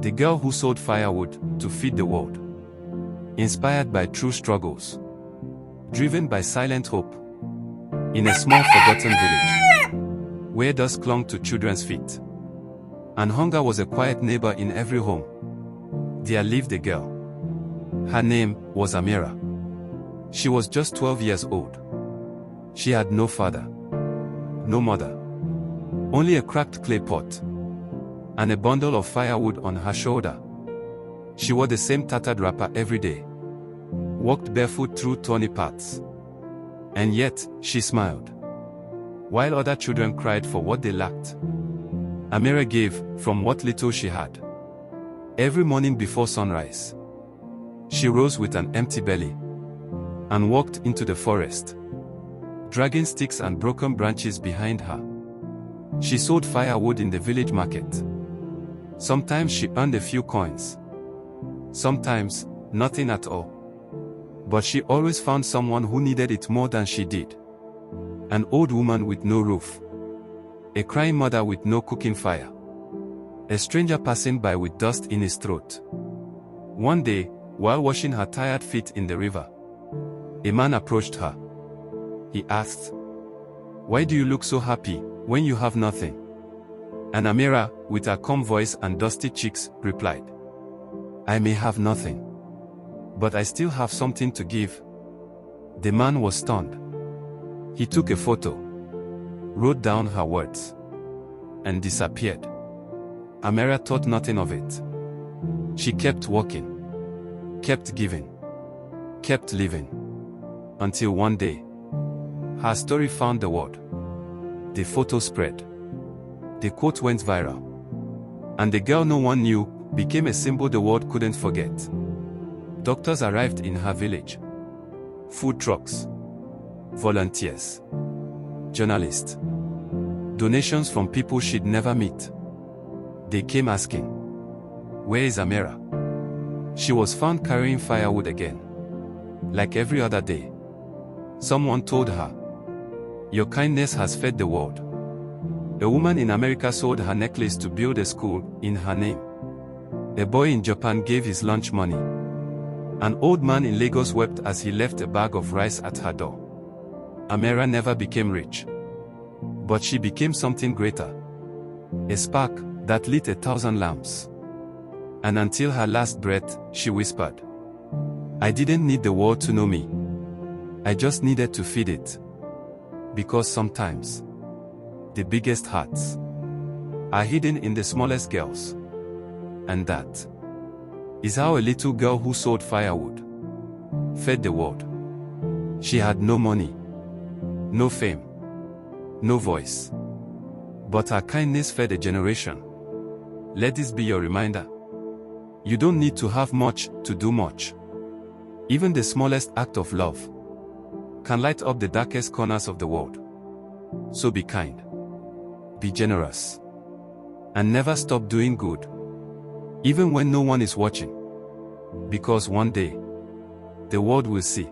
The girl who sold firewood to feed the world. Inspired by true struggles. Driven by silent hope. In a small forgotten village, where dust clung to children's feet, and hunger was a quiet neighbor in every home, there lived a girl. Her name was Amira. She was just 12 years old. She had no father, no mother, only a cracked clay pot, and a bundle of firewood on her shoulder. She wore the same tattered wrapper every day, walked barefoot through thorny paths, and yet she smiled. While other children cried for what they lacked, Amira gave from what little she had. Every morning before sunrise, she rose with an empty belly and walked into the forest, dragging sticks and broken branches behind her. She sold firewood in the village market. Sometimes she earned a few coins, sometimes nothing at all. But she always found someone who needed it more than she did. An old woman with no roof, a crying mother with no cooking fire, a stranger passing by with dust in his throat. One day, while washing her tired feet in the river, a man approached her. He asked, "Why do you look so happy when you have nothing?" And Amira, with her calm voice and dusty cheeks, replied, "I may have nothing, but I still have something to give." The man was stunned. He took a photo, wrote down her words, and disappeared. Amira thought nothing of it. She kept walking, kept giving, kept living, until one day, her story found the world. The photo spread. The quote went viral. And the girl no one knew became a symbol the world couldn't forget. Doctors arrived in her village. Food trucks. Volunteers. Journalists. Donations from people she'd never meet. They came asking, "Where is Amira?" She was found carrying firewood again. Like every other day. Someone told her, "Your kindness has fed the world." A woman in America sold her necklace to build a school in her name. A boy in Japan gave his lunch money. An old man in Lagos wept as he left a bag of rice at her door. Amira never became rich. But she became something greater. A spark that lit 1,000 lamps. And until her last breath, she whispered, "I didn't need the world to know me. I just needed to feed it." Because sometimes, the biggest hearts are hidden in the smallest girls. And that is how a little girl who sold firewood fed the world. She had no money, no fame, no voice. But her kindness fed a generation. Let this be your reminder. You don't need to have much to do much. Even the smallest act of love can light up the darkest corners of the world. So be kind. Be generous. And never stop doing good. Even when no one is watching. Because one day, the world will see